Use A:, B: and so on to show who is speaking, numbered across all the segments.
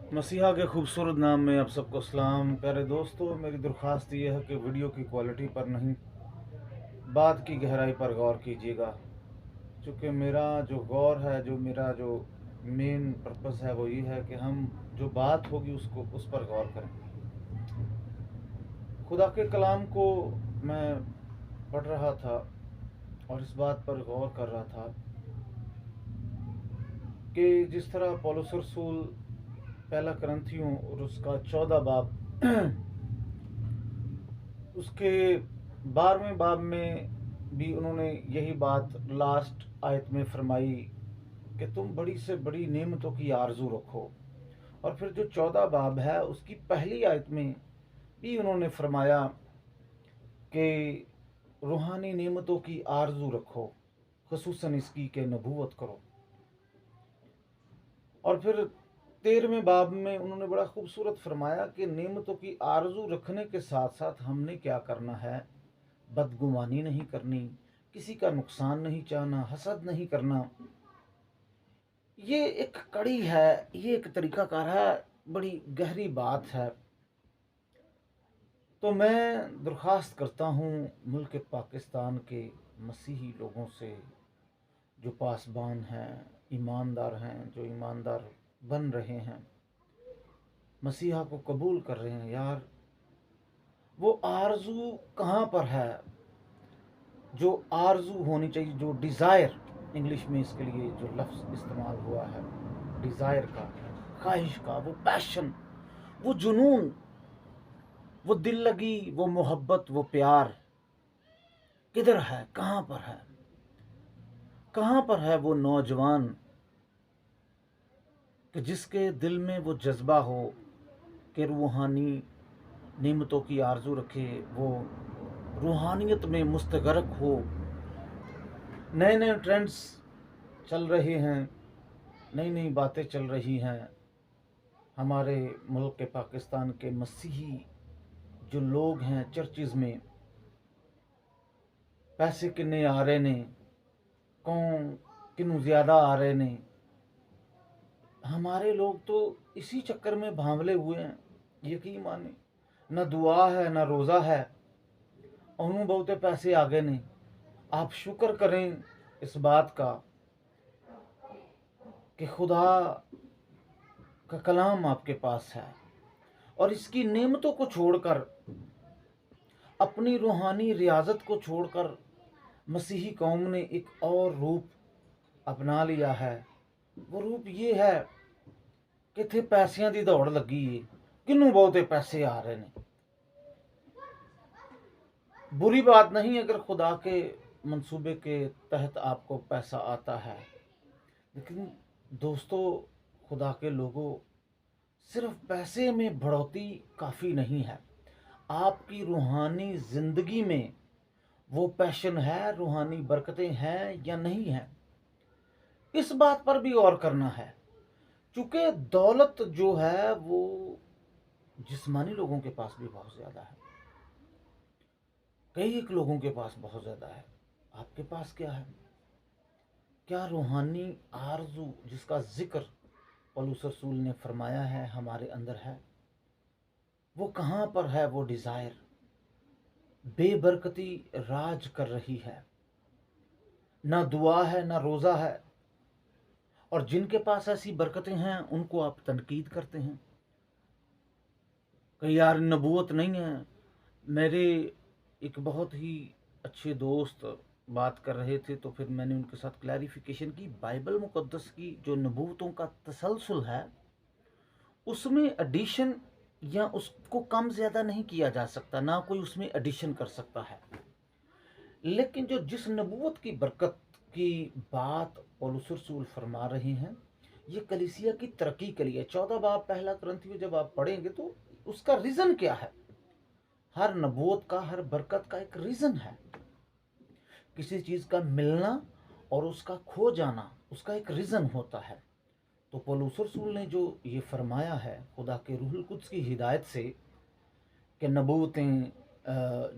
A: मसीहा के खूबसूरत नाम में आप सबको सलाम। प्यारे दोस्तों, मेरी दरख्वास्त ये है कि वीडियो की क्वालिटी पर नहीं, बात की गहराई पर गौर कीजिएगा। चूँकि मेरा जो गौर है, जो मेरा जो मेन पर्पस है वो ये है कि हम जो बात होगी उसको उस पर गौर करें। खुदा के कलाम को मैं पढ़ रहा था और इस बात पर गौर कर रहा था कि जिस तरह पौलुस रसूल पहला करंथियों और उसका 14 बाब उसके 12वें बाब में भी उन्होंने यही बात लास्ट आयत में फरमाई कि तुम बड़ी से बड़ी नेमतों की आरजू रखो। और फिर जो 14 बाब है उसकी पहली आयत में भी उन्होंने फरमाया कि रूहानी नेमतों की आरजू रखो, खसूसन इसकी के नबूवत करो। और फिर 13वें बाब में उन्होंने बड़ा खूबसूरत फरमाया कि नेमतों की आरजू रखने के साथ साथ हमने क्या करना है, बदगुमानी नहीं करनी, किसी का नुकसान नहीं चाहना, हसद नहीं करना। ये एक कड़ी है, ये एक तरीकाकार है, बड़ी गहरी बात है। तो मैं दरख्वास्त करता हूँ मुल्क पाकिस्तान के मसीही लोगों से, जो पासबान हैं, ईमानदार हैं, जो ईमानदार बन रहे हैं, मसीहा को कबूल कर रहे हैं, यार वो आरजू कहाँ पर है जो आरजू होनी चाहिए, जो डिज़ायर, इंग्लिश में इसके लिए जो लफ्ज़ इस्तेमाल हुआ है डिज़ायर का, ख्वाहिश का, वो पैशन, वो जुनून, वो दिल लगी, वो मोहब्बत, वो प्यार किधर है, कहाँ पर है? कहाँ पर है वो नौजवान कि जिसके दिल में वो जज्बा हो कि रूहानी नेमतों की आरजू रखे, वो रूहानियत में मुस्तगरक हो। नए नए ट्रेंड्स चल रहे हैं, नई नई बातें चल रही हैं। हमारे मुल्क के पाकिस्तान के मसीही जो लोग हैं चर्चिज़ में, पैसे किन्ने आ रहे ने, कौन किन्नू ज़्यादा आ रहे ने। हमारे लोग तो इसी चक्कर में भांवले हुए हैं। यकीन माने, न दुआ है न रोज़ा है, उन्होंने बहुते पैसे आ गए ने। आप शुक्र करें इस बात का कि खुदा का कलाम आपके पास है, और इसकी नेमतों को छोड़कर, अपनी रूहानी रियाजत को छोड़कर मसीही कौम ने एक और रूप अपना लिया है। वो रूप ये है कि थे पैसियां दी दौड़ लगी है, किन्नू बहुते पैसे आ रहे ने। बुरी बात नहीं अगर खुदा के मंसूबे के तहत आपको पैसा आता है, लेकिन दोस्तों, खुदा के लोगों, सिर्फ पैसे में बढ़ोतरी काफ़ी नहीं है। आपकी रूहानी ज़िंदगी में वो पैशन है, रूहानी बरकतें हैं या नहीं हैं, इस बात पर भी गौर करना है। चूँकि दौलत जो है वो जिस्मानी लोगों के पास भी बहुत ज़्यादा है, कई एक लोगों के पास बहुत ज़्यादा है। आपके पास क्या है? क्या रूहानी आरजू जिसका जिक्र पौलुस रसूल ने फरमाया है हमारे अंदर है? वो कहाँ पर है? वो डिज़ायर बेबरकती राज कर रही है, ना दुआ है ना रोज़ा है। और जिनके पास ऐसी बरकतें हैं उनको आप तनकीद करते हैं कि यार नबूवत नहीं है। मेरे एक बहुत ही अच्छे दोस्त बात कर रहे थे, तो फिर मैंने उनके साथ क्लैरिफिकेशन की। बाइबल मुक़द्दस की जो नबूवतों का तसलसल है, उसमें एडिशन या उसको कम ज़्यादा नहीं किया जा सकता, ना कोई उसमें एडिशन कर सकता है। लेकिन जो जिस नबूवत की बरकत की बात पौलुस रसूल फरमा रहे हैं, ये कलीसिया की तरक्की के लिए। 14 बाब पहला करंथियों जब आप पढ़ेंगे तो उसका रीज़न क्या है? हर नबूवत का, हर बरकत का एक रीज़न है। किसी चीज़ का मिलना और उसका खो जाना, उसका एक रीज़न होता है। तो पौलुस रसूल ने जो ये फरमाया है खुदा के रूहुल कुद्स की हिदायत से कि नबूवतें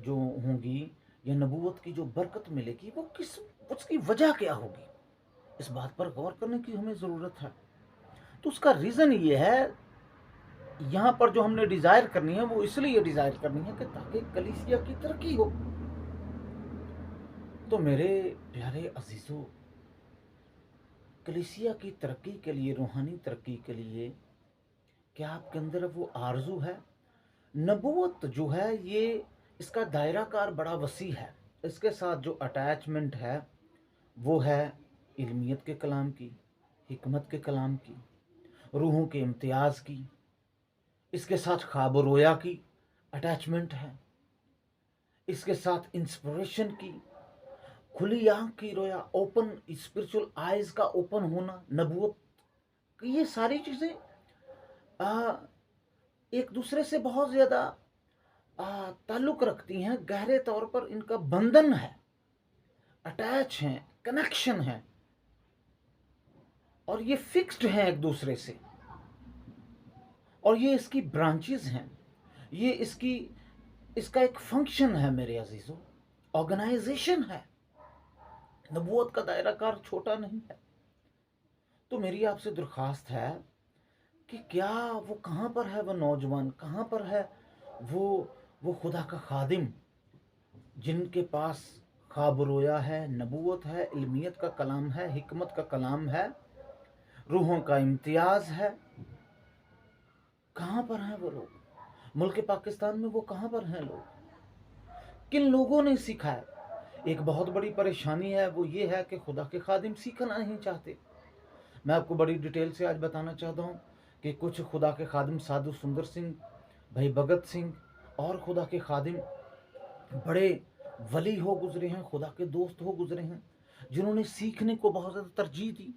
A: जो होंगी या नबूवत की जो बरकत मिलेगी, वो किस, उसकी वजह क्या होगी, इस बात पर गौर करने की हमें ज़रूरत है। तो उसका रीज़न ये है यहाँ पर जो हमने डिज़ायर करनी है वो इसलिए डिज़ायर करनी है कि ताकि कलीसिया की तरक्की हो। तो मेरे प्यारे अजीज़ों, कलीसिया की तरक्की के लिए, रूहानी तरक्की के लिए, क्या आपके अंदर वो आरज़ू है? नबूवत जो है ये, इसका दायरा कार बड़ा वसी है। इसके साथ जो अटैचमेंट है वो है इल्मियत के कलाम की, हिकमत के कलाम की, रूहों के इम्तियाज़ की। इसके साथ ख्वाब और रोया की अटैचमेंट है। इसके साथ इंस्पिरेशन की, खुली आंख की रोया, ओपन स्पिरिचुअल आइज का ओपन होना, नबूवत, ये सारी चीज़ें एक दूसरे से बहुत ज़्यादा ताल्लुक़ रखती हैं। गहरे तौर पर इनका बंधन है, अटैच हैं, कनेक्शन है, और ये फिक्स्ड हैं एक दूसरे से। और ये इसकी ब्रांचेस हैं, ये इसका एक फंक्शन है मेरे अजीज़ों, ऑर्गेनाइजेशन है। नबूवत का दायरा कार छोटा नहीं है। तो मेरी आपसे दरख्वास्त है कि क्या वो कहाँ पर है, वो नौजवान कहाँ पर है, वो खुदा का खादिम जिनके पास ख्वाब रोया है, नबूवत है, इल्मियत का कलाम है, हिकमत का कलाम है, रूहों का इम्तियाज़ है। कहाँ पर हैं वो लोग? मुल्क पाकिस्तान में वो कहाँ पर हैं लोग? किन लोगों ने सीखा है? एक बहुत बड़ी परेशानी है, वो ये है कि खुदा के खादिम सीखना नहीं चाहते। मैं आपको बड़ी डिटेल से आज बताना चाहता हूँ कि कुछ खुदा के खादिम, साधु सुंदर सिंह, भाई भगत सिंह और खुदा के खादिम बड़े वली हो गुजरे हैं, खुदा के दोस्त हो गुजरे हैं, जिन्होंने सीखने को बहुत ज़्यादा तरजीह दी।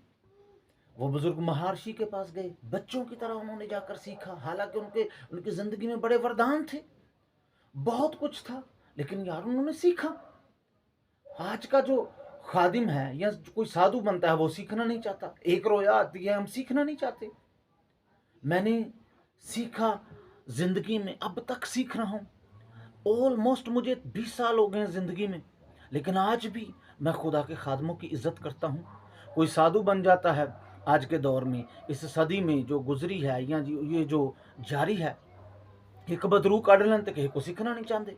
A: वो बुजुर्ग महर्षि के पास गए, बच्चों की तरह उन्होंने जाकर सीखा। हालांकि उनकी ज़िंदगी में बड़े वरदान थे, बहुत कुछ था, लेकिन यार उन्होंने सीखा। आज का जो खादिम है या कोई साधु बनता है वो सीखना नहीं चाहता। एक रोया आती है, हम सीखना नहीं चाहते। मैंने सीखा जिंदगी में, अब तक सीख रहा हूँ। ऑलमोस्ट मुझे 20 साल हो गए जिंदगी में, लेकिन आज भी मैं खुदा के खादमों की इज्जत करता हूँ। कोई साधु बन जाता है आज के दौर में, इस सदी में जो गुजरी है या ये जो जारी है, एक बदरू काढ़ लें तो किसी को सीखना नहीं चाहते।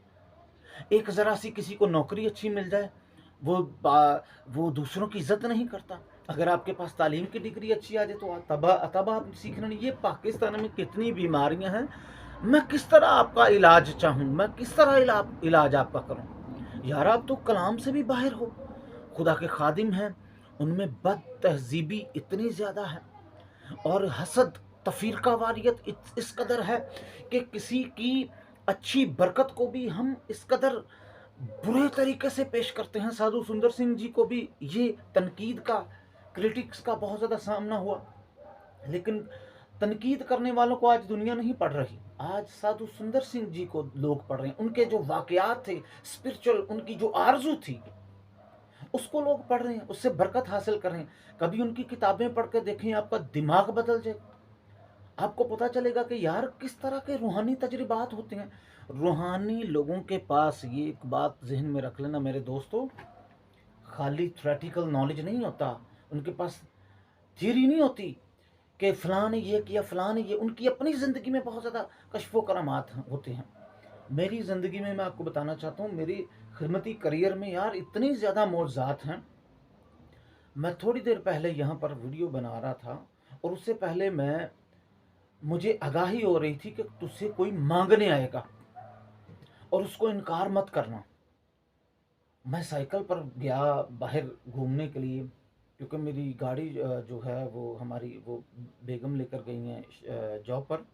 A: एक ज़रा सी किसी को नौकरी अच्छी मिल जाए, वो दूसरों की इज्जत नहीं करता। अगर आपके पास तालीम की डिग्री अच्छी आ जाए तो तब आप सीखना नहीं। ये पाकिस्तान में कितनी बीमारियां हैं, मैं किस तरह आपका इलाज चाहूँ, मैं किस तरह इलाज आपका करूँ? यार आप तो कलाम से भी बाहर हो। खुदा के खादिम हैं, उनमें बद तहजीबी इतनी ज़्यादा है, और हसद, तफरीका वारियत इस कदर है कि किसी की अच्छी बरकत को भी हम इस कदर बुरे तरीके से पेश करते हैं। साधु सुंदर सिंह जी को भी ये तनकीद का, क्रिटिक्स का बहुत ज़्यादा सामना हुआ, लेकिन तनकीद करने वालों को आज दुनिया नहीं पढ़ रही। आज साधु सुंदर सिंह जी को लोग पढ़ रहे हैं। उनके जो वाकयात थे स्पिरिचुअल, उनकी जो आरजू थी, उसको लोग पढ़ रहे हैं, उससे बरकत हासिल कर रहे हैं। कभी उनकी किताबें पढ़ के देखें, आपका दिमाग बदल जाएगा। आपको पता चलेगा कि यार किस तरह के रूहानी तजर्बात होते हैं। रूहानी लोगों के पास, ये एक बात जहन में रख लेना मेरे दोस्तों, खाली थ्योरेटिकल नॉलेज नहीं होता। उनके पास थियरी नहीं होती कि फ़लाँ ने ये किया, फ़लाँ ने ये। उनकी अपनी ज़िंदगी में बहुत ज़्यादा कश्फ़ो करामात होते हैं। मेरी ज़िंदगी में मैं आपको बताना चाहता हूँ, मेरी खिदमती करियर में यार इतनी ज़्यादा मौज़ात हैं। मैं थोड़ी देर पहले यहाँ पर वीडियो बना रहा था, और उससे पहले मुझे आगाही हो रही थी कि तुझसे कोई मांगने आएगा और उसको इनकार मत करना। मैं साइकिल पर गया बाहर घूमने के लिए, क्योंकि मेरी गाड़ी जो है वो हमारी वो बेगम लेकर गई हैं जॉब पर।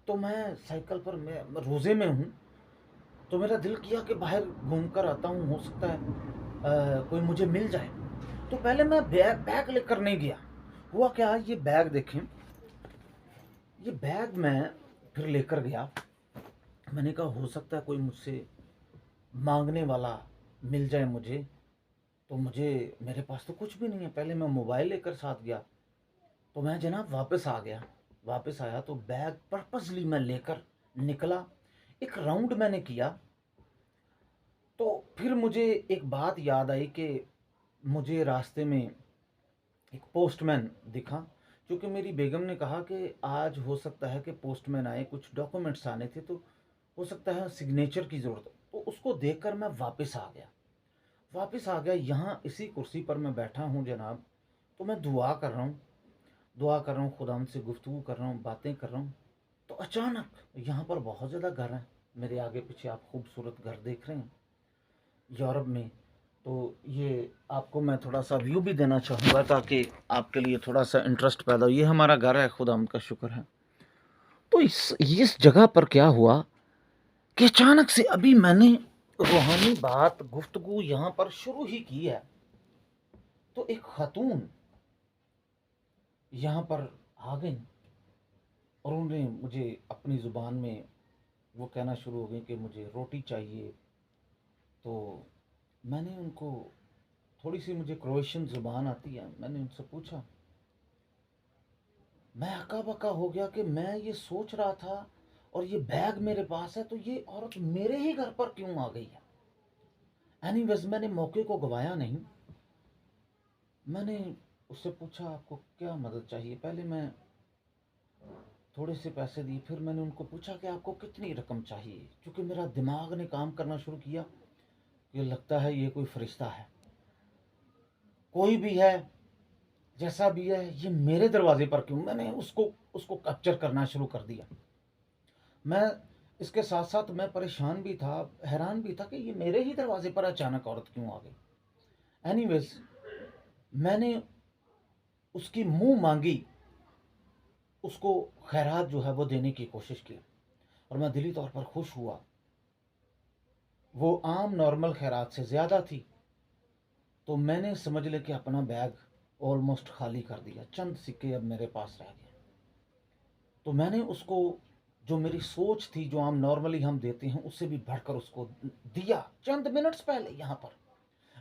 A: तो मैं साइकिल पर, मैं रोज़े में हूँ, तो मेरा दिल किया कि बाहर घूम कर आता हूँ, हो सकता है कोई मुझे मिल जाए। तो पहले मैं बैग लेकर नहीं गया। हुआ क्या, ये बैग देखें, ये बैग मैं फिर लेकर गया। मैंने कहा हो सकता है कोई मुझसे मांगने वाला मिल जाए मुझे, तो मेरे पास तो कुछ भी नहीं है। पहले मैं मोबाइल लेकर साथ गया, तो मैं जनाब वापस आ गया। वापस आया तो बैग पर्पसली मैं लेकर निकला। एक राउंड मैंने किया, तो फिर मुझे एक बात याद आई कि मुझे रास्ते में एक पोस्टमैन दिखा, चूँकि मेरी बेगम ने कहा कि आज हो सकता है कि पोस्टमैन आए, कुछ डॉक्यूमेंट्स आने थे, तो हो सकता है सिग्नेचर की ज़रूरत हो। तो उसको देखकर मैं वापस आ गया। यहाँ इसी कुर्सी पर मैं बैठा हूँ जनाब, तो मैं दुआ कर रहा हूँ, खुदावंद से गुफ्तगू कर रहा हूँ, बातें कर रहा हूँ। तो अचानक यहाँ पर बहुत ज़्यादा घर हैं। मेरे आगे पीछे आप खूबसूरत घर देख रहे हैं यूरोप में। तो ये आपको मैं थोड़ा सा व्यू भी देना चाहूँगा ताकि आपके लिए थोड़ा सा इंटरेस्ट पैदा हो। ये हमारा घर है, खुदावंद का शुक्र है। तो इस जगह पर क्या हुआ कि अचानक से अभी मैंने रूहानी बात गुफ्तगू यहाँ पर शुरू ही की है, तो एक खातून यहाँ पर आ गई और उन्होंने मुझे अपनी ज़ुबान में वो कहना शुरू हो गई कि मुझे रोटी चाहिए। तो मैंने उनको, थोड़ी सी मुझे क्रोएशियन ज़ुबान आती है, मैंने उनसे पूछा। मैं अक्का बक्का हो गया कि मैं ये सोच रहा था और ये बैग मेरे पास है, तो ये औरत मेरे ही घर पर क्यों आ गई है। एनीवेज मैंने मौके को गवाया नहीं। मैंने उससे पूछा आपको क्या मदद चाहिए। पहले मैं थोड़े से पैसे दिए, फिर मैंने उनको पूछा कि आपको कितनी रकम चाहिए, क्योंकि मेरा दिमाग ने काम करना शुरू किया कि लगता है ये कोई फरिश्ता है, कोई भी है, जैसा भी है, ये मेरे दरवाजे पर क्यों। मैंने उसको उसको कैप्चर करना शुरू कर दिया। मैं इसके साथ साथ मैं परेशान भी था, हैरान भी था कि ये मेरे ही दरवाजे पर अचानक औरत क्यों आ गई। एनीवेज मैंने उसकी मुंह मांगी, उसको खैरात जो है वो देने की कोशिश की और मैं दिली तौर पर खुश हुआ। वो आम नॉर्मल खैरात से ज़्यादा थी। तो मैंने समझ ले कि अपना बैग ऑलमोस्ट खाली कर दिया, चंद सिक्के अब मेरे पास रह गए। तो मैंने उसको, जो मेरी सोच थी, जो आम नॉर्मली हम देते हैं, उससे भी बढ़कर उसको दिया चंद मिनट्स पहले। यहाँ पर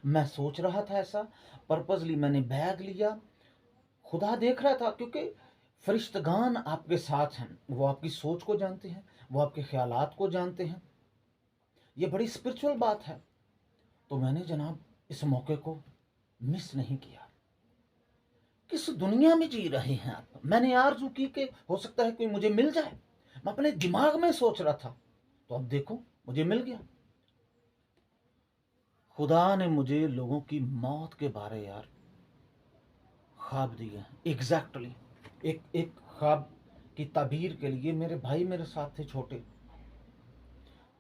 A: मैं सोच रहा था ऐसा, पर्पजली मैंने बैग लिया। खुदा देख रहा था, क्योंकि फरिश्तगान आपके साथ हैं, वो आपकी सोच को जानते हैं, वो आपके ख्यालात को जानते हैं। ये बड़ी स्पिरिचुअल बात है। तो मैंने जनाब इस मौके को मिस नहीं किया। किस दुनिया में जी रहे हैं आप। मैंने आरज़ू की कि हो सकता है कोई मुझे मिल जाए, मैं अपने दिमाग में सोच रहा था, तो अब देखो मुझे मिल गया। खुदा ने मुझे लोगों की मौत के बारे यार ख्वाब दिए हैं। एग्जैक्टली एक एक ख्वाब की ताबीर के लिए मेरे भाई मेरे साथ थे छोटे,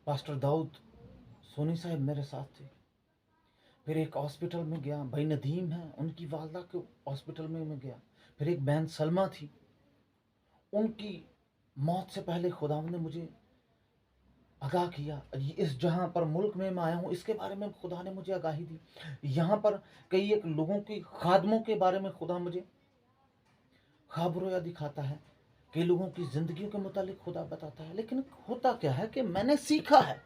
A: पास्टर दाऊद सोनी साहब मेरे साथ थे। फिर एक हॉस्पिटल में गया, भाई नदीम है, उनकी वालदा के हॉस्पिटल में मैं गया। फिर एक बहन सलमा थी, उनकी मौत से पहले खुदावंद ने मुझे आगाह किया। इस जहाँ पर मुल्क में मैं आया हूँ, इसके बारे में खुदा ने मुझे आगाही दी। यहाँ पर कई एक लोगों की खादमों के बारे में खुदा मुझे ख्वाब रोया दिखाता है, कई लोगों की ज़िंदगियों के मुतालिक खुदा बताता है। लेकिन होता क्या है कि मैंने सीखा है,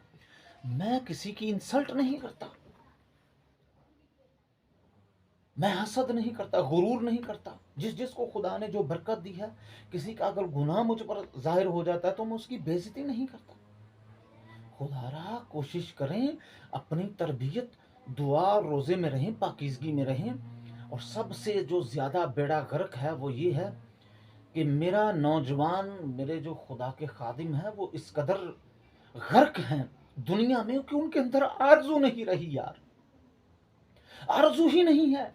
A: मैं किसी की इंसल्ट नहीं करता, मैं हसद नहीं करता, गुरूर नहीं करता। जिस जिसको खुदा ने जो बरकत दी है, किसी का अगर गुनाह मुझ पर जाहिर हो जाता है तो मैं उसकी बेइज्जती नहीं करता। खुदारा कोशिश करें, अपनी तरबियत दुआ रोज़े में रहें, पाकीज़गी में रहें। और सबसे जो ज़्यादा बेड़ा गर्क है वो ये है कि मेरा नौजवान, मेरे जो खुदा के खादिम हैं, वो इस कदर गर्क हैं दुनिया में कि उनके अंदर आरज़ू नहीं रही यार, आरज़ू ही नहीं है।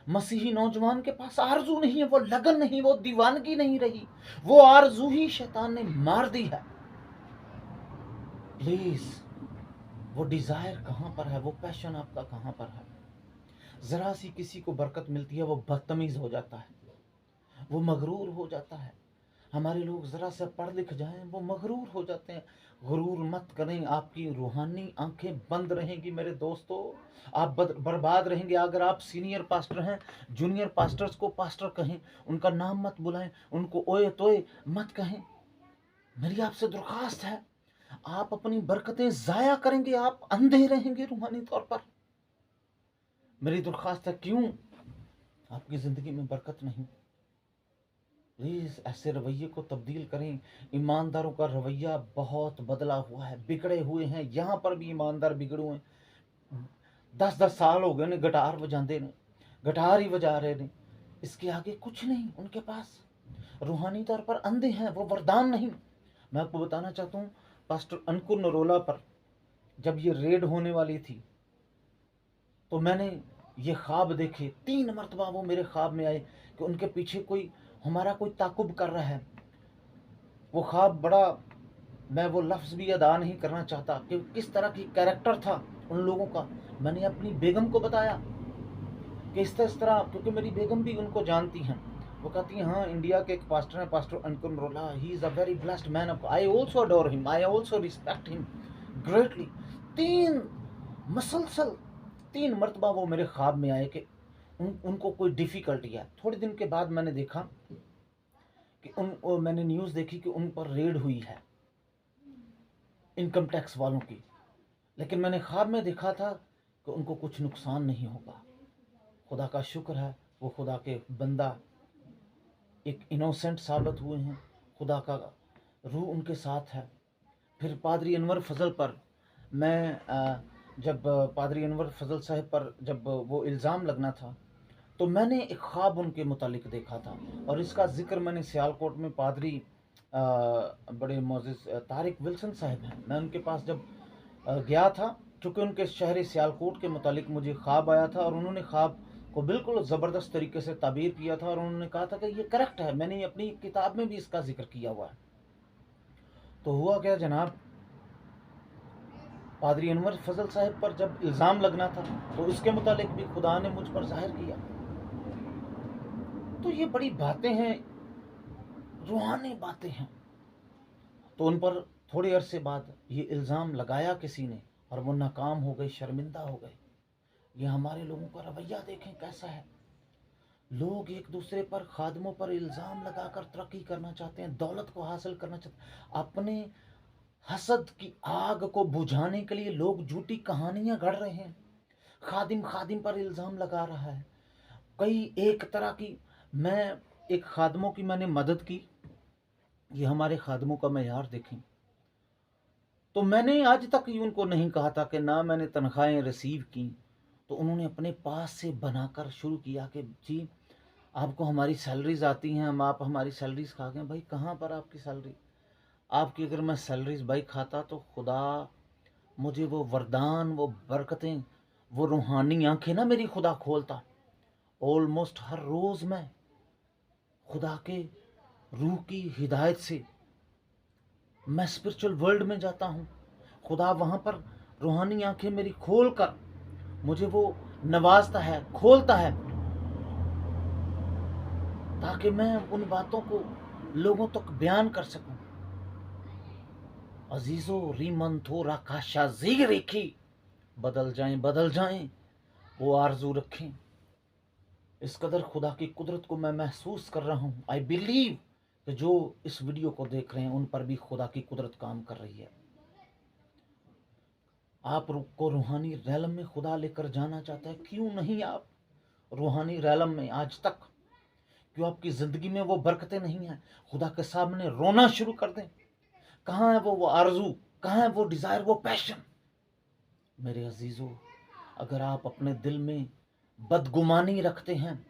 A: मसीही नौजवान के पास आरज़ू नहीं है, वो लगन नहीं, वो दीवानगी नहीं रही, वो आरज़ू ही शैतान ने मार दी है। प्लीज़, वो डिज़ायर कहाँ पर है, वो पैशन आपका कहाँ पर है। ज़रा सी किसी को बरकत मिलती है, वो बदतमीज़ हो जाता है, वो मगरूर हो जाता है। हमारे लोग ज़रा सा पढ़ लिख जाएं, वो मगरूर हो जाते हैं। गुरूर मत करें, आपकी रूहानी आंखें बंद रहेंगी मेरे दोस्तों, आप बर्बाद रहेंगे। अगर आप सीनियर पास्टर हैं, जूनियर पास्टर्स को पास्टर कहें, उनका नाम मत बुलाएं, उनको ओए तोए मत कहें। मेरी आपसे दरख्वास्त है, आप अपनी बरकतें ज़ाया करेंगे, आप अंधे रहेंगे रूहानी तौर पर। मेरी दरख्वास्त है, क्यों आपकी ज़िंदगी में बरकत नहीं। प्लीज़ ऐसे रवैये को तब्दील करें। ईमानदारों का रवैया बहुत बदला हुआ है, बिगड़े हुए हैं। यहाँ पर भी ईमानदार बिगड़े हुए हैं। 10-10 साल हो गए ने गिटार बजाते ने, गिटार ही बजा रहे ने, इसके आगे कुछ नहीं उनके पास। रूहानी तौर पर अंधे हैं, वो वरदान नहीं। मैं आपको बताना चाहता हूँ, पास्टर अंकुर नरोला पर जब ये रेड होने वाली थी तो मैंने ये ख्वाब देखे। 3 मरतबा वो मेरे ख्वाब में आए कि उनके पीछे कोई हमारा कोई ताकुब कर रहा है। वो ख्वाब बड़ा, मैं वो लफ्ज़ भी अदा नहीं करना चाहता कि किस तरह की कैरेक्टर था उन लोगों का। मैंने अपनी बेगम को बताया कि इस तरह, क्योंकि मेरी बेगम भी उनको जानती हैं। वो कहती हैं हाँ, इंडिया के एक पास्टर हैं, pastor Ankur Narola, he is a very blessed man of, I also adore him, I also respect him greatly. 3 मरतबा वो मेरे ख्वाब में आए कि उनको कोई डिफ़िकल्टी है। थोड़े दिन के बाद मैंने देखा कि मैंने न्यूज़ देखी कि उन पर रेड हुई है इनकम टैक्स वालों की, लेकिन मैंने ख्वाब में देखा था कि उनको कुछ नुकसान नहीं होगा। खुदा का शुक्र है, वो खुदा के बंदा एक इनोसेंट साबित हुए हैं, खुदा का रूह उनके साथ है। फिर पादरी अनवर फजल पर जब पादरी अनवर फजल साहब पर जब वो इल्ज़ाम लगना था तो मैंने एक ख्वाब उनके मुतालिक देखा था, और इसका जिक्र मैंने सियालकोट में पादरी बड़े मोअज़्ज़िज़ तारिक विल्सन साहब हैं, मैं उनके पास जब गया था, चूँकि उनके शहर सियालकोट के मुतालिक मुझे ख्वाब आया था और उन्होंने ख्वाब को बिल्कुल ज़बरदस्त तरीके से ताबीर किया था और उन्होंने कहा था कि ये करेक्ट है, मैंने अपनी किताब में भी इसका जिक्र किया हुआ है। तो हुआ क्या जनाब, पादरी अनवर फजल साहब पर जब इल्ज़ाम लगना था तो इसके मुतालिक भी खुदा ने मुझ पर ज़ाहिर किया। तो ये बड़ी बातें हैं, रूहानी बातें हैं। तो उन पर थोड़े अरसे बाद ये इल्ज़ाम लगाया किसी ने और वो नाकाम हो गए, शर्मिंदा हो गए। ये हमारे लोगों का रवैया देखें कैसा है। लोग एक दूसरे पर, खादमों पर इल्ज़ाम लगाकर तरक्की करना चाहते हैं, दौलत को हासिल करना चाहते हैं। अपने हसद की आग को बुझाने के लिए लोग झूठी कहानियां गढ़ रहे हैं। खादिम खादिम पर इल्ज़ाम लगा रहा है। कई एक तरह की, मैं एक खादमों की मैंने मदद की, ये हमारे खादमों का मयार देखें। तो मैंने आज तक ही उनको नहीं कहा था कि ना मैंने तनख्वाहें रिसीव की, तो उन्होंने अपने पास से बनाकर शुरू किया कि जी आपको हमारी सैलरीज आती हैं, हम आप हमारी सैलरीज खा गए। भाई कहाँ पर आपकी सैलरी? आपकी अगर मैं सैलरीज भाई खाता तो खुदा मुझे वो वरदान, वो बरकतें, वो रूहानी आंखें ना मेरी खुदा खोलता। ऑलमोस्ट हर रोज़ मैं खुदा के रूह की हिदायत से मैं स्पिरिचुअल वर्ल्ड में जाता हूँ। खुदा वहाँ पर रूहानी आंखें मेरी खोल कर मुझे वो नवाजता है, खोलता है, ताकि मैं उन बातों को लोगों तक बयान कर सकूं। अजीजो रीमन थोरा काशा जी रेखी, बदल जाएं वो आरजू रखें। इस कदर खुदा की कुदरत को मैं महसूस कर रहा हूँ। आई बिलीव कि जो इस वीडियो को देख रहे हैं उन पर भी खुदा की कुदरत काम कर रही है। आप को रूहानी रैलम में खुदा लेकर जाना चाहता है, क्यों नहीं आप रूहानी रैलम में आज तक? क्यों आपकी ज़िंदगी में वो बरकतें नहीं हैं? खुदा के सामने रोना शुरू कर दें। कहाँ है वो आरजू, कहाँ है वो डिज़ायर, वो पैशन? मेरे अजीज़ों, अगर आप अपने दिल में बदगुमानी रखते हैं,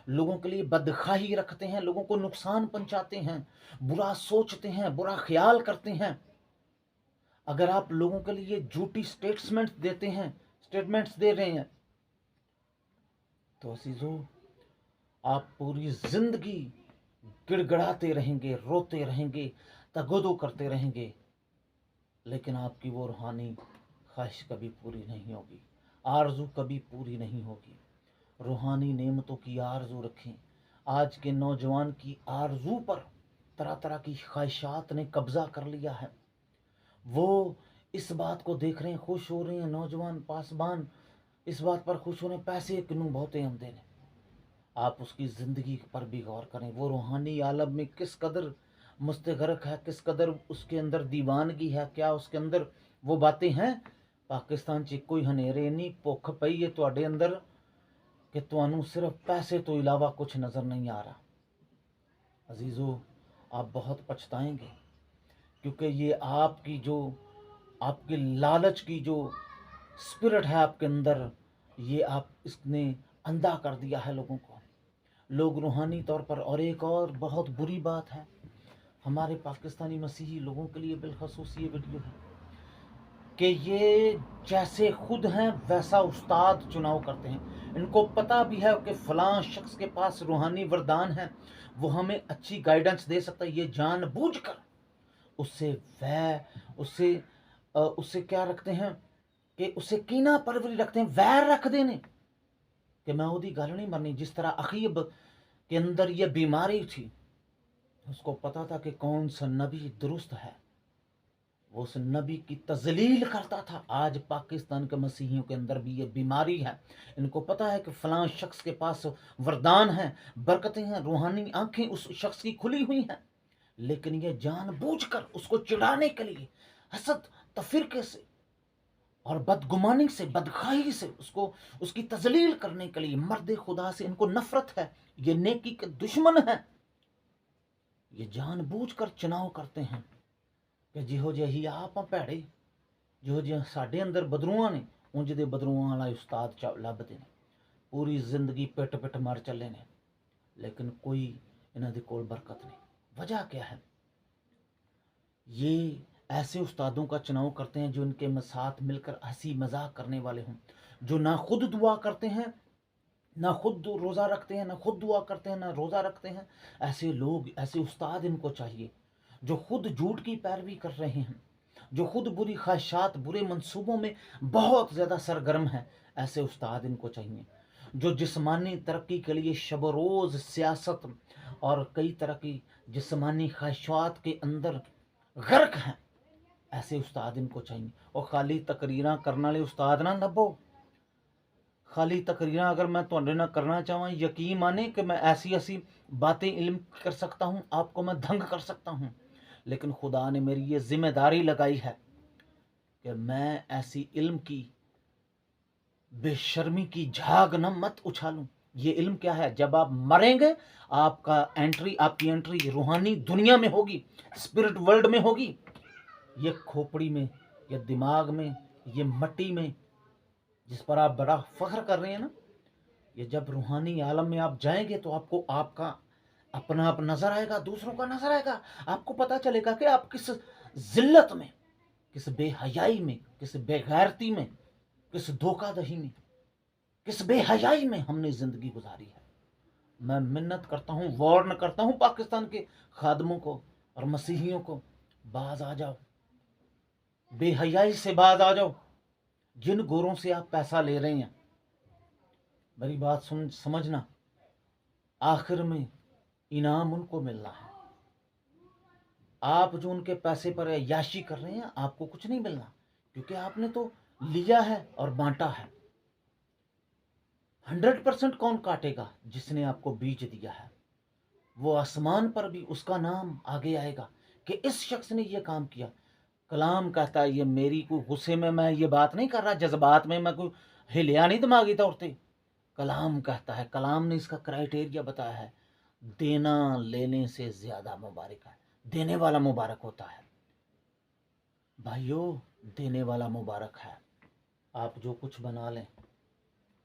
A: लोगों के लिए बदखाही रखते हैं, लोगों को नुकसान पहुंचाते हैं, बुरा सोचते हैं, बुरा ख्याल करते हैं, अगर आप लोगों के लिए झूठी स्टेटमेंट्स दे रहे हैं, तो अजीज़ों आप पूरी ज़िंदगी गिड़गड़ाते रहेंगे, रोते रहेंगे, तगोदो करते रहेंगे, लेकिन आपकी वो रूहानी ख्वाहिश कभी पूरी नहीं होगी, आरजू कभी पूरी नहीं होगी। रूहानी नेमतों की आरजू रखें। आज के नौजवान की आरजू पर तरह तरह की ख्वाहिशात ने कब्ज़ा कर लिया है। वो इस बात को देख रहे हैं, खुश हो रहे हैं, नौजवान पासबान इस बात पर खुश हो रहे हैं, पैसे किनू बहुते आंदे ने। आप उसकी ज़िंदगी पर भी गौर करें, वो रूहानी आलम में किस कदर मुस्तगरक है, किस कदर उसके अंदर दीवानगी है, क्या उसके अंदर वो बातें हैं। पाकिस्तान च कोई हनेरे नहीं, भुख पई है तुहाडे अंदर कि तुहानू सिर्फ पैसे तो इलावा कुछ नज़र नहीं आ रहा। अजीज़ों, आप बहुत पछताएंगे, क्योंकि ये आपकी जो आपकी लालच की जो स्पिरिट है आपके अंदर, ये आप इसने अंधा कर दिया है लोगों को। लोग रूहानी तौर पर। और एक और बहुत बुरी बात है हमारे पाकिस्तानी मसीही लोगों के लिए बिलखसूस ये वीडियो है कि ये जैसे खुद हैं वैसा उस्ताद चुनाव करते हैं। इनको पता भी है कि फलां शख्स के पास रूहानी वरदान है, वो हमें अच्छी गाइडेंस दे सकता है। ये जानबूझकर उससे वह उससे क्या रखते हैं कि उससे कीना परवरी रखते हैं, वैर रख देने कि मैं ओदी गल नहीं मरनी। जिस तरह अखीब के अंदर ये बीमारी थी, उसको पता था कि कौन सा नबी दुरुस्त है, वो उस नबी की तजलील करता था। आज पाकिस्तान के मसीहियों के अंदर भी ये बीमारी है। इनको पता है कि फलां शख्स के पास वरदान है, बरकतें हैं, रूहानी आंखें उस शख्स की खुली हुई हैं, लेकिन ये जानबूझकर उसको चिढ़ाने के लिए हसद तफिरके से और बदगुमानी से, बदखाही से उसको उसकी तजलील करने के लिए मर्द खुदा से इनको नफरत है। ये नेकी के दुश्मन हैं। ये जानबूझकर चुनाव करते हैं कि जिहो ਜਿਹੀ ਆਪਾਂ ਭੈੜੇ, ਜਿਹੋ ਜਿਹੇ ਸਾਡੇ ਅੰਦਰ ਬਦਰੂਆਂ ਨੇ, ਉਂਝ ਦੇ ਬਦਰੂਆਂ ਵਾਲਾ ਉਸਤਾਦ ਲੱਭਦੇ ਨੇ। पूरी जिंदगी पिट पिट मर चले ने, लेकिन कोई इन्हां दे कोल बरकत नहीं। वजह क्या है? ये ऐसे उस्तादों का चुनाव करते हैं जो इनके साथ मिलकर हंसी मजाक करने वाले हों, जो ना खुद दुआ करते हैं, ना खुद रोज़ा रखते हैं, ना खुद दुआ करते हैं, ना रोज़ा रखते हैं। ऐसे लोग, ऐसे उस्ताद इनको चाहिए जो खुद झूठ की पैरवी कर रहे हैं, जो खुद बुरी ख्वाहिशात, बुरे मंसूबों में बहुत ज़्यादा सरगर्म है। ऐसे उस्ताद इनको चाहिए जो जिस्मानी तरक्की के लिए शब रोज़ सियासत और कई तरह की जिस्मानी ख्वाहिशात के अंदर गर्क हैं। ऐसे उस्ताद इनको चाहिए। और खाली तकरीरां करने वाले उस्ताद ना लभो। खाली तकरीरां अगर मैं तुहाडे नाल करना चाहवां, यकीन माने कि मैं ऐसी ऐसी बातें इल्म कर सकता हूँ, आपको मैं दंग कर सकता हूँ, लेकिन खुदा ने मेरी ये जिम्मेदारी लगाई है कि मैं ऐसी इल्म की बेशर्मी की झाग न मत उछालूं। ये इल्म क्या है? जब आप मरेंगे आपकी एंट्री रूहानी दुनिया में होगी, स्पिरिट वर्ल्ड में होगी। ये खोपड़ी में, ये दिमाग में, ये मट्टी में जिस पर आप बड़ा फख्र कर रहे हैं ना, ये जब रूहानी आलम में आप जाएंगे तो आपको आपका अपना आप नजर आएगा, दूसरों का नजर आएगा। आपको पता चलेगा कि आप किस जिल्लत में, किस बेहयाई में, किस बेगैरती में, किस धोखाधही में, किस बेहयाई में हमने जिंदगी गुजारी है। मैं मिन्नत करता हूँ, वार्न करता हूँ पाकिस्तान के खादमों को और मसीहियों को, बाज आ जाओ, बेहयाई से बाज आ जाओ। जिन गोरों से आप पैसा ले रहे हैं, मेरी बात समझना, आखिर में इनाम उनको मिलना है। आप जो उनके पैसे पर याशी कर रहे हैं, आपको कुछ नहीं मिलना, क्योंकि आपने तो लिया है और बांटा है। 100% कौन काटेगा? जिसने आपको बीज दिया है। वो आसमान पर भी उसका नाम आगे आएगा कि इस शख्स ने ये काम किया। कलाम कहता है, ये मेरी कोई गुस्से में मैं ये बात नहीं कर रहा, जज्बात में मैं कोई हिलिया नहीं दिमागी तौर पे। कलाम कहता है, कलाम ने इसका क्राइटेरिया बताया है, देना लेने से ज्यादा मुबारक है। देने वाला मुबारक होता है भाइयों, देने वाला मुबारक है। आप जो कुछ बना लें,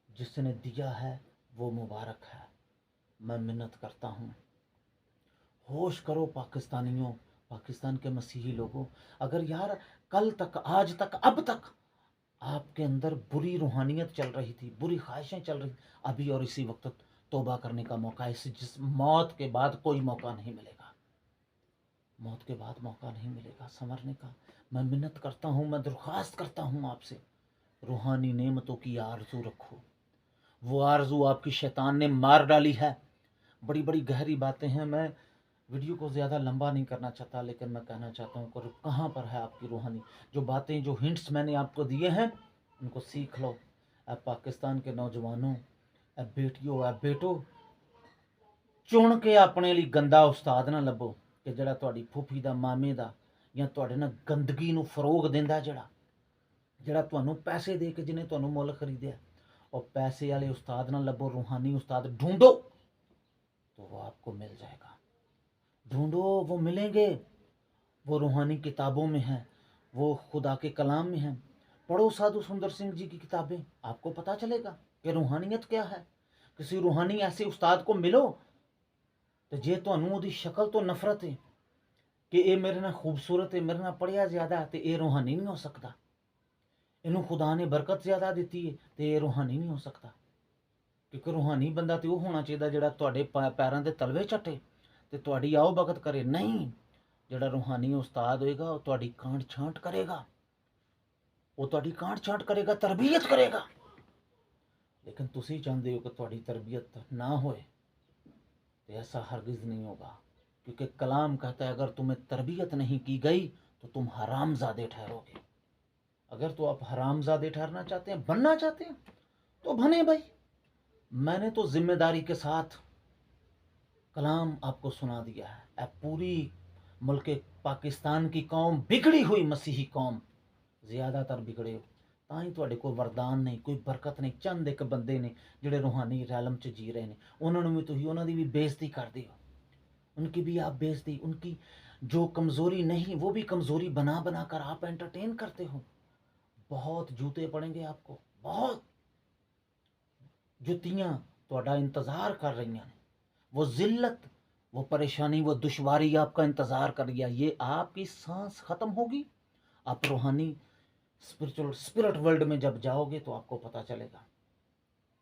A: जिसने दिया है वो मुबारक है। मैं मिन्नत करता हूँ, होश करो पाकिस्तानियों, पाकिस्तान के मसीही लोगों। अगर यार कल तक, आज तक, अब तक आपके अंदर बुरी रूहानियत चल रही थी, बुरी ख्वाहिशें चल रही, अभी और इसी वक्त तौबा करने का मौका है। जिस मौत के बाद कोई मौका नहीं मिलेगा, मौत के बाद मौका नहीं मिलेगा संवरने का। मैं मिन्नत करता हूँ, मैं दरख्वास्त करता हूँ आपसे, रूहानी नेमतों की आरजू रखो। वो आरजू आपकी शैतान ने मार डाली है। बड़ी बड़ी गहरी बातें हैं, मैं वीडियो को ज़्यादा लंबा नहीं करना चाहता, लेकिन मैं कहना चाहता हूँ कि कहाँ पर है आपकी रूहानी जो बातें, जो हिंट्स मैंने आपको दिए हैं, उनको सीख लो। अब पाकिस्तान के नौजवानों, अब बेटियों, अब बेटो, चुन के अपने लिए गंदा उस्ताद ना लभो कि ਜਿਹੜਾ ਤੁਹਾਡੀ ਫੁੱਫੀ ਦਾ, ਮਾਮੇ ਦਾ, ਜਾਂ ਤੁਹਾਡੇ ਨਾਲ ਗੰਦਗੀ ਨੂੰ ਫਰੋਗ ਦਿੰਦਾ, ਜਿਹੜਾ ਤੁਹਾਨੂੰ पैसे दे के जिन्हें ਤੁਹਾਨੂੰ ਮੁੱਲ खरीदे। और पैसे वाले उस्ताद ना लभो, रूहानी उस्ताद ढूंढो तो वो आपको मिल जाएगा। ढूंढो, वो मिलेंगे। वो रूहानी किताबों में हैं, वो खुदा के कलाम में हैं। पढ़ो साधु सुंदर सिंह जी की किताबें, आपको पता चलेगा कि रूहानियत क्या है, किसी रूहानी ऐसे उस्ताद को मिलो तो जे तुहानू ओहदी शक्ल तो नफरत है कि ये मेरे नाल खूबसूरत है, मेरे नाल पढ़िया ज़्यादा तो ये रूहानी नहीं हो सकता, इनू खुदा ने बरकत ज़्यादा दी है तो ये रूहानी नहीं हो सकता। क्योंकि रूहानी बंदा तो वह होना चाहिए जिहड़ा तुहाडे पैरों के तलवे झट्टे तो तुहाडी आओ भगत करे। नहीं, जिहड़ा रूहानी उस्ताद होएगा वह तुहाडी कांट छांट करेगा, वो तुहाडी कांट छांट करेगा, तरबियत करेगा। लेकिन तुसी चाहते हो कि तुहाडी तरबियत ना होए तो ऐसा हरगिज़ नहीं होगा। क्योंकि कलाम कहता है अगर तुम्हें तरबियत नहीं की गई तो तुम हरामजादे ठहरोगे। अगर तो आप हरामजादे ठहरना चाहते हैं, बनना चाहते हैं तो बने भाई। मैंने तो जिम्मेदारी के साथ कलाम आपको सुना दिया है। अब पूरी मुल्क पाकिस्तान की कौम बिगड़ी हुई मसीही कौम, ज़्यादातर बिगड़े हो तां तुहाडे कोल वरदान नहीं, कोई बरकत नहीं। चंद एक बंदे ने जिहड़े रूहानी रैलम च जी रहे हैं, उन्होंने भी तुसीं उन्हां दी भी बेइज्जती करदे हो, उनकी भी आप बेइज्जती, उनकी जो कमज़ोरी नहीं वो भी कमज़ोरी बना बना कर आप एंटरटेन करते हो। बहुत जूते पड़ेंगे आपको, बहुत जुतियाँ तुहाडा इंतज़ार कर रही हैं। वो ज़िल्लत, वो परेशानी, वो दुश्वारी आपका इंतज़ार कर रही है। ये आपकी सांस ख़त्म होगी, आप रूहानी स्पिरिट वर्ल्ड में जब जाओगे तो आपको पता चलेगा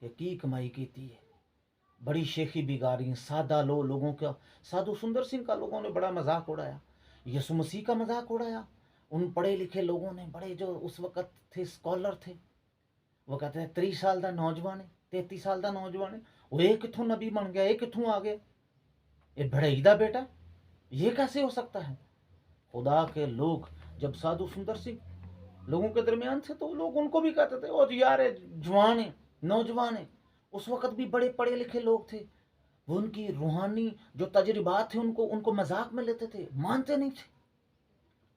A: कि की कमाई की थी है। बड़ी शेखी बिगाड़ी, सादा लोगों का, साधु सुंदर सिंह का लोगों ने बड़ा मजाक उड़ाया, यसु मसीह का मजाक उड़ाया। उन पढ़े लिखे लोगों ने, बड़े जो उस वक़्त थे स्कॉलर थे, वो कहते हैं 30 साल का नौजवान है, 33 साल का नौजवान है, वो ये कितों नबी बन गया, ये कितों आ गया, ये भड़ई दा बेटा, ये कैसे हो सकता है। खुदा के लोग जब साधु सुंदर सिंह लोगों के दरमियान थे तो लोग उनको भी कहते थे ओ यार जवान है, नौजवान है। उस वक़्त भी बड़े पढ़े लिखे लोग थे, वो उनकी रूहानी जो तजर्बात थे उनको उनको मजाक में लेते थे, मानते नहीं थे।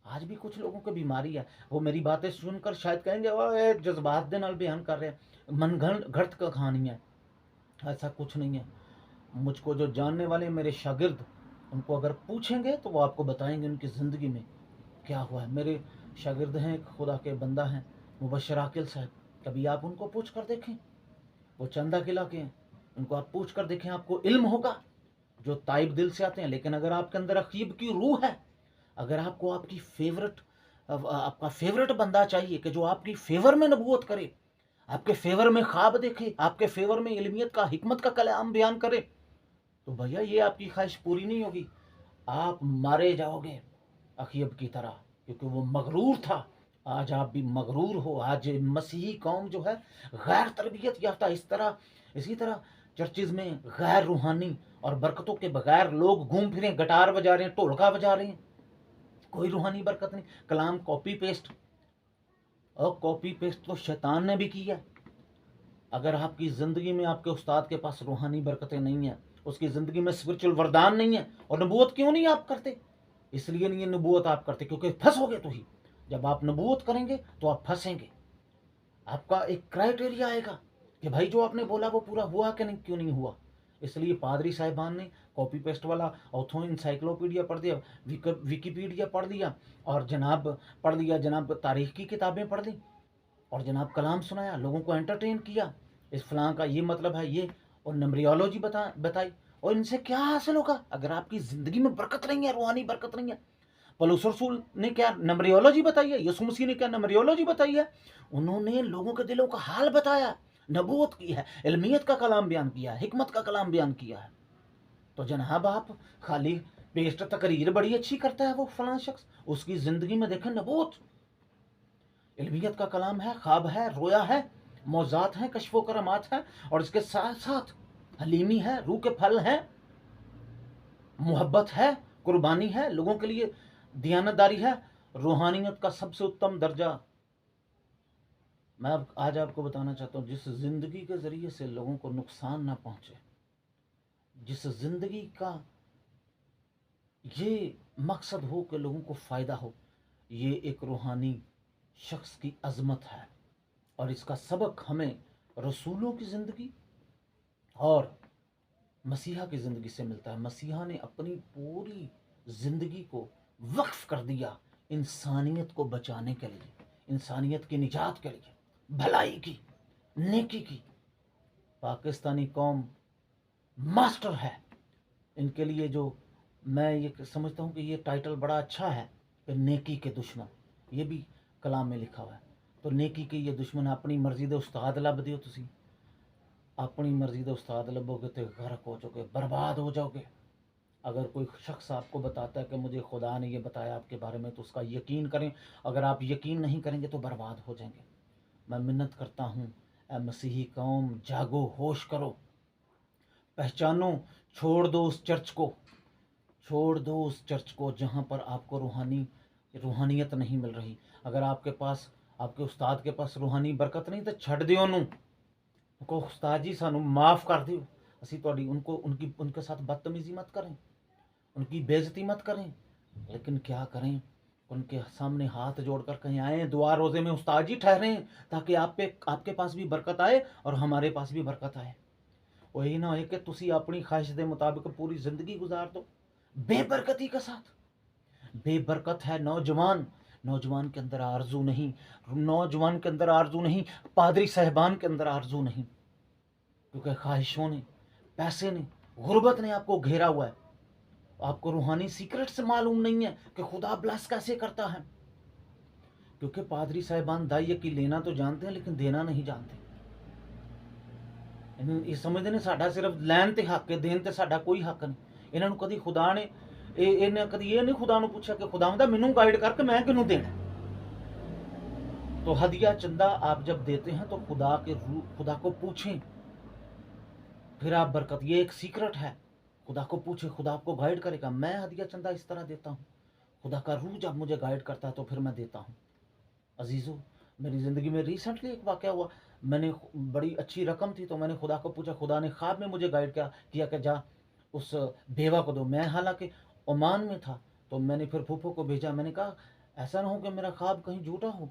A: आज भी कुछ लोगों की बीमारी है, वो मेरी बातें सुनकर शायद कहेंगे वो जज्बात दे नाल बयान कर रहे हैं, मन घड़त का कहानी है। ऐसा कुछ नहीं है। मुझको जो जानने वाले मेरे शागिर्द, उनको अगर पूछेंगे तो वो आपको बताएंगे उनकी ज़िंदगी में क्या हुआ है। मेरे शागिर्द हैं, एक खुदा के बंदा हैं मुबशर आकिल साहब, कभी आप उनको पूछ कर देखें, वो चंदा किला के हैं, उनको आप पूछ कर देखें, आपको इल्म होगा। जो ताइब दिल से आते हैं, लेकिन अगर आपके अंदर अकीब की रूह है, अगर आपको आपकी फेवरेट आपका फेवरेट बंदा चाहिए कि जो आपकी फेवर में नबूवत करे, आपके फेवर में ख्वाब देखे, आपके फेवर में इल्मियत का, हिकमत का कलाम बयान करे, तो भैया ये आपकी ख्वाहिश पूरी नहीं होगी, आप मारे जाओगे अकीब की तरह, क्योंकि वो मगरूर था। आज आप भी मगरूर हो। आज मसीही कौम जो है गैर तरबियत याफ्ता, इसी तरह चर्चिज़ में गैर रूहानी और बरकतों के बगैर लोग घूम फिरें, गिटार बजा रहे हैं, ढोलका बजा रहे हैं, कोई रूहानी बरकत नहीं। कलाम कॉपी पेस्ट, और कॉपी पेस्ट तो शैतान ने भी किया। अगर आपकी ज़िंदगी में आपके उस्ताद के पास रूहानी बरकतें नहीं हैं, उसकी ज़िंदगी में स्पिरिचुअल वरदान नहीं है, और नबूवत क्यों नहीं आप करते, इसलिए नहीं नबूवत आप करते क्योंकि फंसोगे। तो ही जब आप नबूवत करेंगे तो आप फंसेंगे। आपका एक क्राइटेरिया आएगा कि भाई जो आपने बोला वो पूरा हुआ कि नहीं, क्यों नहीं हुआ। इसलिए पादरी साहिबान ने कॉपी पेस्ट वाला उथों इंसाइक्लोपीडिया पढ़ दिया, विकीपीडिया पढ़ दिया, और जनाब पढ़ लिया, जनाब तारीख की किताबें पढ़ ली, और जनाब कलाम सुनाया, लोगों को एंटरटेन किया, इस फलां का ये मतलब है ये, और नम्रियोलॉजी बताई। और इनसे क्या हासिल होगा अगर आपकी ज़िंदगी में बरकत नहीं है, रूहानी बरकत नहीं है। पौलुस रसूल ने क्या नम्रियोलॉजी बताई है, यीशु मसीह ने क्या नम्रियोलॉजी बताई है। उन्होंने लोगों के दिलों का हाल बताया, नबूवत की है, इल्मियत का कलाम बयान किया है, हिकमत का कलाम बयान किया है। तो जनाब आप खाली पेस्ट तकरीर बड़ी अच्छी करता है वो फलां शख्स, उसकी ज़िंदगी में देखें नबूवत, इल्मियत का कलाम है, ख्वाब है, रोया है, मौजात हैं, कश्फो करामात है, और इसके साथ साथ हलीमी है, रूह के फल हैं, मोहब्बत है, कुर्बानी है, लोगों के लिए दियानतदारी है। रूहानियत का सबसे उत्तम दर्जा मैं आज आपको बताना चाहता हूँ, जिस ज़िंदगी के ज़रिए से लोगों को नुकसान ना पहुँचे, जिस ज़िंदगी का ये मकसद हो कि लोगों को फ़ायदा हो, ये एक रूहानी शख्स की अज़मत है। और इसका सबक हमें रसूलों की ज़िंदगी और मसीहा की ज़िंदगी से मिलता है। मसीहा ने अपनी पूरी ज़िंदगी को वक्फ कर दिया इंसानियत को बचाने के लिए, इंसानियत की निजात के लिए, भलाई की, नेकी की। पाकिस्तानी कौम मास्टर है। इनके लिए जो मैं ये समझता हूँ कि ये टाइटल बड़ा अच्छा है कि नेकी के दुश्मन, ये भी कलाम में लिखा हुआ है। तो नेकी के ये दुश्मन अपनी मर्जी दे उस्ताद लब दियो, तुसी अपनी मर्जी दे उस्ताद लबोगे तो गर्क हो जाओगे, बर्बाद हो जाओगे। अगर कोई शख्स आपको बताता है कि मुझे खुदा ने ये बताया आपके बारे में, तो उसका यकीन करें। अगर आप यकीन नहीं करेंगे तो बर्बाद हो जाएंगे। मैं मिन्नत करता हूँ, ऐ मसीही कौम जागो, होश करो, पहचानो, छोड़ दो उस चर्च को, छोड़ दो उस चर्च को जहाँ पर आपको रूहानियत नहीं मिल रही। अगर आपके पास, आपके उस्ताद के पास रूहानी बरकत नहीं तो छड़ दियो उन्होंने को, उस्ताद जी सानू माफ़ कर दियो, असी तुहाडी उनको उनके साथ बदतमीजी मत करें, उनकी बेइज्जती मत करें। लेकिन क्या करें, उनके सामने हाथ जोड़कर कहीं आए दुआ रोज़े में उस्ताद जी ठहरें, ताकि आपके पास भी बरकत आए और हमारे पास भी बरकत आए। वही ना हो कि तुसी अपनी ख्वाहिश के मुताबिक पूरी ज़िंदगी गुजार दो बेबरकती के साथ। बेबरकत है नौजवान, नौजवान के अंदर आरजू नहीं, नौजवान के अंदर आरजू नहीं, पादरी साहबान के अंदर आरजू नहीं, क्योंकि ख्वाहिशों ने, पैसे ने, गुर्बत ने आपको घेरा हुआ है। आपको रूहानी सीक्रेट से मालूम नहीं है कि खुदा ब्लेस कैसे करता है, क्योंकि पादरी साहबान दाई की लेना तो जानते हैं लेकिन देना नहीं जानते। ये समझते ने साडा सिर्फ लैन ते हक है, देन ते साडा कोई हक नहीं। इन्होंने कभी खुदा ने इन्हें कभी ये नहीं खुदा ने पूछा कि खुदा मैनू गाइड करके मैं किनू देना। तो हदिया चंदा आप जब देते हैं तो खुदा को पूछें, फिर आप बरकत, ये एक सीक्रेट है। खुदा को पूछे, खुदा आपको गाइड करेगा। मैं हदिया चंदा इस तरह देता हूँ, खुदा का रूह जब मुझे गाइड करता है तो फिर मैं देता हूँ। अजीज़ों, मेरी ज़िंदगी में रिसेंटली एक वाक़या हुआ। मैंने बड़ी अच्छी रकम थी तो मैंने खुदा को पूछा, खुदा ने ख्वाब में मुझे गाइड किया कि जा उस बेवा को दो। मैं हालांकि ओमान में था, तो मैंने फिर फूफो को भेजा। मैंने कहा ऐसा ना हो कि मेरा ख्वाब कहीं झूठा हो।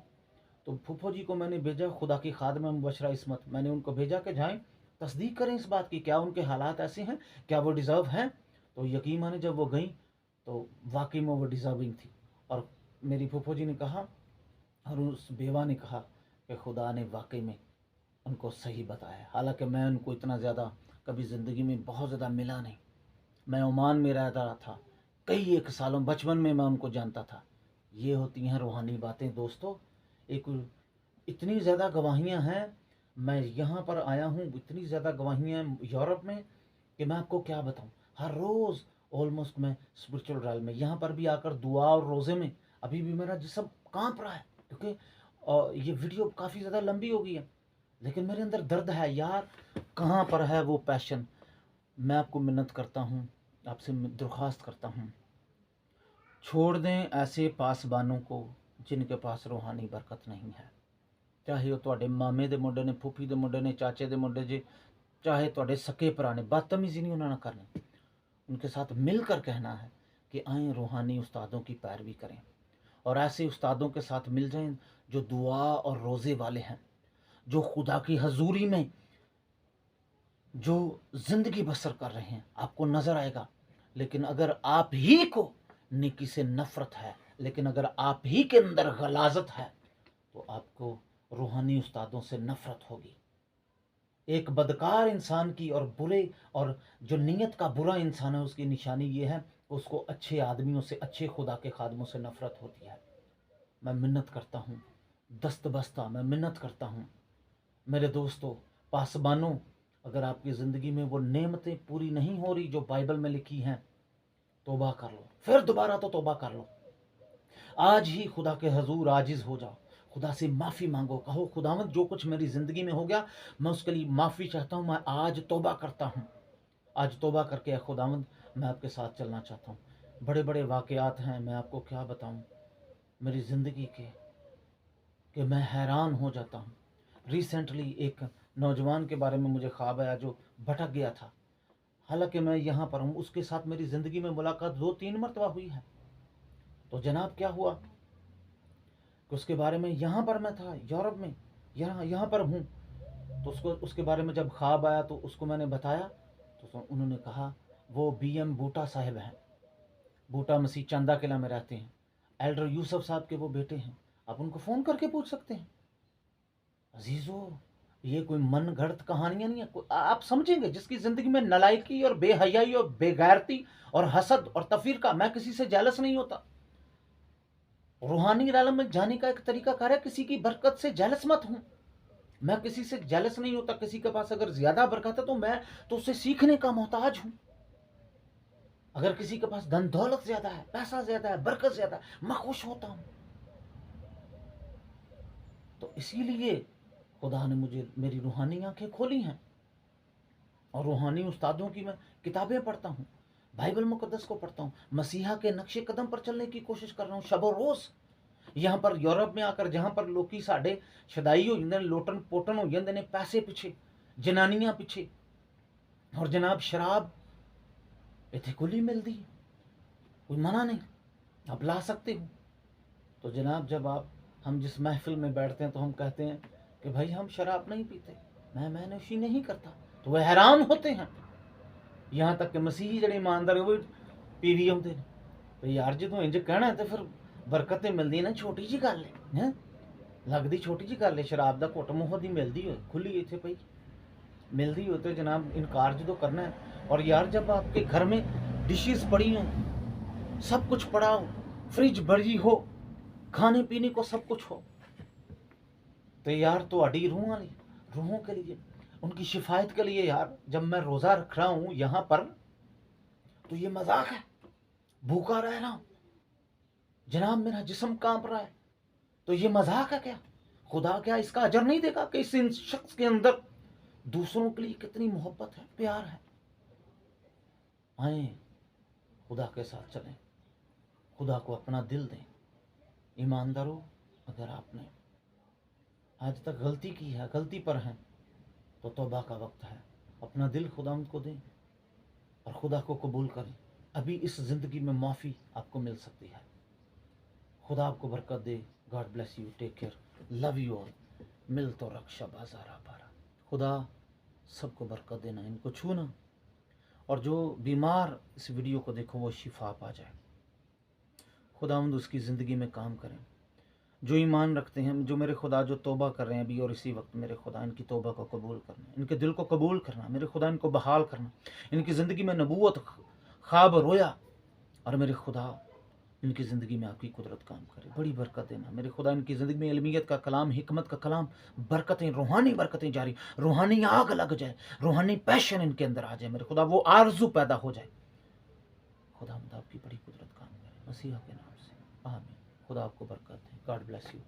A: तो फूफो जी को मैंने भेजा, खुदा की खादमा मुबशरा इस्मत, मैंने उनको भेजा कि जाएँ तस्दीक करें इस बात की, क्या उनके हालात ऐसे हैं, क्या वो डिज़र्व हैं। तो यकीन माने जब वो गई तो वाकई में वो डिज़र्विंग थी। और मेरी फूफो जी ने कहा और उस बेवा ने कहा कि खुदा ने वाकई में उनको सही बताया। हालांकि मैं उनको इतना ज़्यादा कभी ज़िंदगी में बहुत ज़्यादा मिला नहीं। मैं ओमान में रह रहा था कई एक सालों, बचपन में मैं उनको जानता था। ये होती हैं रूहानी बातें दोस्तों। एक इतनी ज़्यादा गवाहियाँ हैं, मैं यहाँ पर आया हूँ, इतनी ज़्यादा गवाहियाँ हैं यूरोप में कि मैं आपको क्या बताऊँ। हर रोज़ ऑलमोस्ट मैं स्पिरिचुअल रैल में, यहाँ पर भी आकर दुआ और रोज़े में अभी भी मेरा जिस्म काँप रहा है, क्योंकि ये वीडियो काफ़ी ज़्यादा लंबी हो गई है, लेकिन मेरे अंदर दर्द है यार। कहाँ पर है वो पैशन। मैं आपको मिन्नत करता हूँ, आपसे दरख्वास्त करता हूँ, छोड़ दें ऐसे पासबानों को जिनके पास रूहानी बरकत नहीं है। चाहे वो तुहाडे मामे दे मुंडे ने, फूफी दे मुंडे ने, चाचे दे मुंडे जे, चाहे तुहाडे सके भरा ने, बदतमीजी नहीं उन्होंने करनी। उनके साथ मिलकर कहना है कि आएँ रूहानी उस्तादों की पैरवी करें और ऐसे उस्तादों के साथ मिल जाएं जो दुआ और रोज़े वाले हैं, जो खुदा की हजूरी में जो ज़िंदगी बसर कर रहे हैं। आपको नज़र आएगा। लेकिन अगर आप ही को नेकी से नफ़रत है, लेकिन अगर आप ही के अंदर गलाजत है, तो आपको रूहानी उस्तादों से नफ़रत होगी। एक बदकार इंसान की और बुरे और जो नीयत का बुरा इंसान है, उसकी निशानी ये है कि उसको अच्छे आदमियों से, अच्छे खुदा के खादमों से नफ़रत होती है। मैं मिन्नत करता हूँ, दस्त बस्ता मैं मिन्नत करता हूँ मेरे दोस्तों, पासबानों, अगर आपकी ज़िंदगी में वो नेमतें पूरी नहीं हो रही जो बाइबल में लिखी हैं, तौबा कर लो, फिर दोबारा तो तौबा कर लो। आज ही खुदा के हजूर आजिज़ हो जाओ, खुदा से माफ़ी मांगो, कहो खुदावंद जो कुछ मेरी ज़िंदगी में हो गया मैं उसके लिए माफ़ी चाहता हूँ, मैं आज तौबा करता हूँ। आज तौबा करके खुदावंद मैं आपके साथ चलना चाहता हूँ। बड़े बड़े वाक़यात हैं, मैं आपको क्या बताऊँ मेरी ज़िंदगी के, कि मैं हैरान हो जाता हूँ। रिसेंटली एक नौजवान के बारे में मुझे ख्वाब आया जो भटक गया था। हालांकि मैं यहाँ पर हूँ, उसके साथ मेरी ज़िंदगी में मुलाकात 2-3 मरतबा हुई है। तो जनाब क्या हुआ कि उसके बारे में, यहाँ पर मैं था यूरोप में, यहाँ पर हूँ, तो उसके बारे में जब ख्वाब आया तो उसको मैंने बताया, तो उन्होंने कहा वो BM बूटा साहब हैं, बूटा मसीह चंदा किला में रहते हैं, एल्डर यूसुफ साहब के वो बेटे हैं। आप उनको फ़ोन करके पूछ सकते हैं। अजीज़ों, ये कोई मन घड़त कहानियां नहीं है। आप समझेंगे जिसकी ज़िंदगी में नालायकी और बेहयाई और बेगैरती और हसद और तफरीका, मैं किसी से जेलस नहीं होता। रूहानी आलम में जाने का एक तरीका कार है, किसी की बरकत से जेलस मत हूं। मैं किसी से जेलस नहीं होता। किसी के पास अगर ज्यादा बरकत है तो मैं तो उससे सीखने का मोहताज हूं। अगर किसी के पास धन दौलत ज्यादा है, पैसा ज्यादा है, बरकत ज्यादा है, मैं खुश होता हूं। तो इसीलिए खुदा ने मुझे मेरी रूहानी आंखें खोली हैं और रूहानी उस्तादों की मैं किताबें पढ़ता हूं, बाइबल मुकद्दस को पढ़ता हूं, मसीहा के नक्शे कदम पर चलने की कोशिश कर रहा हूं शब रोज। यहाँ पर यूरोप में आकर जहां पर लोग साढ़े शदाई हो जाते, लोटन पोटन हो जाते हैं पैसे पिछे, जनानियां पिछे, और जनाब शराब इतने खुली मिलती है, कोई मना नहीं, आप ला सकते हो। तो जनाब जब हम जिस महफिल में बैठते हैं तो हम कहते हैं कि भाई हम शराब नहीं पीते, मैं नौशी नहीं करता, तो वह हैरान होते हैं। यहाँ तक कि मसीही जड़े ईमानदार वो पीवी आते हैं। तो यार जो इंज कहना है तो फिर बरकतें मिलती ना, छोटी जी गल है, लगती छोटी जी गल है। शराब का घुट मुँह की मिलती हो खुली इतने पई मिलती हो तो जनाब इनकार जो करना है। और यार जब आपके घर में डिशेस पड़ी हो, सब कुछ पड़ा हो, फ्रिज भरी हो, खाने पीने को सब कुछ हो, तो यार तो अड़ी रूहों के लिए, उनकी शिफायत के लिए यार जब मैं रोज़ा रख रहा हूं यहां पर, तो ये मजाक है, भूखा रह रहा हूं, जनाब मेरा जिस्म कांप रहा है, तो ये मजाक है क्या? खुदा क्या इसका अजर नहीं देगा कि इस शख्स के अंदर दूसरों के लिए कितनी मोहब्बत है, प्यार है? आए खुदा के साथ चलें, खुदा को अपना दिल दें। ईमानदारों, अगर आपने आज तक गलती की है, गलती पर हैं, तो तौबा का वक्त है। अपना दिल खुदावंद को दें और खुदा को कबूल करें। अभी इस ज़िंदगी में माफ़ी आपको मिल सकती है। खुदा आपको बरकत दे। God bless you, take care, love you all. मिल तो रक्षा बाजारा पारा। खुदा सबको बरकत देना, इनको छूना, और जो बीमार इस वीडियो को देखो वो शिफा पा जाए। खुदावंद उसकी ज़िंदगी में काम करें। जो ईमान रखते हैं, जो मेरे खुदा जो तौबा कर रहे हैं अभी और इसी वक्त, मेरे खुदा इनकी तौबा को कबूल करना, इनके दिल को कबूल करना, मेरे खुदा इनको बहाल करना, इनकी ज़िंदगी में नबूवत ख्वाब रोया, और मेरे खुदा इनकी ज़िंदगी में आपकी कुदरत काम करे, बड़ी बरकत देना। मेरे खुदा इनकी ज़िंदगी में इल्मियत का कलाम, हिकमत का कलाम, बरकतें, रूहानी बरकतें जारी, रूहानी आग लग जाए, रूहानी पैशन इनके अंदर आ जाए, मेरे खुदा वो आरजू पैदा हो जाए। खुदा आपकी बड़ी कुदरत काम करे, मसीहा के नाम से, आमीन। खुदा आपको बरकत दे। God bless you.